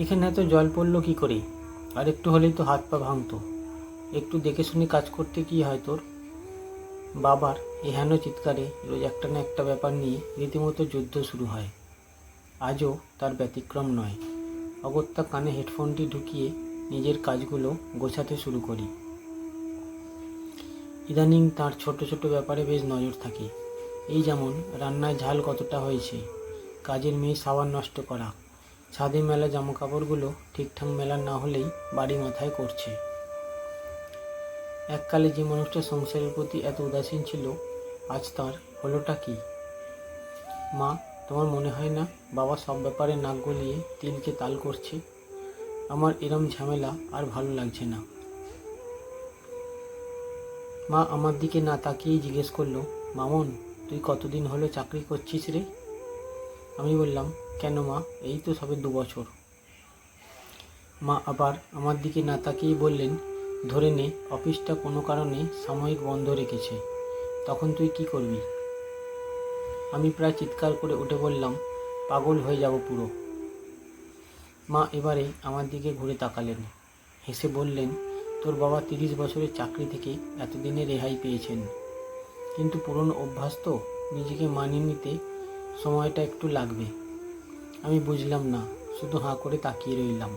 এখানে এত জল পড়লো কি করে? আর একটু হলেই তো হাত পা ভাঙতো। একটু দেখে শুনে কাজ করতে কি হয় তোর? বাবার এহেন চিৎকারে রোজ একটা না একটা ব্যাপার নিয়ে রীতিমতো যুদ্ধ শুরু হয়। আজও তার ব্যতিক্রম নয়। অগত্যা কানে হেডফোনটি ঢুকিয়ে নিজের কাজগুলো গোছাতে শুরু করি। ইদানিং তার ছোট ছোট ব্যাপারে বেশ নজর থাকে। এই যেমন রান্নায় ঝাল কতটা হয়েছে, কাজের মেয়ে সাবান নষ্ট করা, ছাদে মেলা জামাকাপড়গুলো ঠিকঠাক মেলা না হলেই বাড়ি মাথায় করছে। এককালে যে মানুষটা সংসারের প্রতি এত উদাসীন ছিল, আজ তার হলোটা কি? মা, তোমার মনে হয় না বাবা সব ব্যাপারে নাক গলিয়ে তিলকে তাল করছে? আমার এরম ঝামেলা আর ভালো লাগছে না। মা আমার দিকে না তাকিয়েই জিজ্ঞেস করলো, মামন, তুই কতদিন হলো চাকরি করছিস রে? আমি বললাম, কেন মা, এই তো সবে 2 বছর। মা আবার আমার দিকে না তাকিয়েই বললেন, ধরে নে অফিসটা কোনো কারণে সাময়িক বন্ধ রেখেছে, তখন তুই কি করবি? আমি প্রায় চিৎকার করে উঠে বললাম, পাগল হয়ে যাব পুরো। মা এবারে আমার দিকে ঘুরে তাকালেন, হেসে বললেন, তোর বাবা 30 বছরের চাকরি থেকে এতদিনে রেহাই পেয়েছেন, কিন্তু পুরনো অভ্যাস তো, নিজেকে মানিয়ে নিতে সময়টা একটু লাগবে। আমি বুঝলাম না, শুধু হাঁ করে তাকিয়ে রইলাম।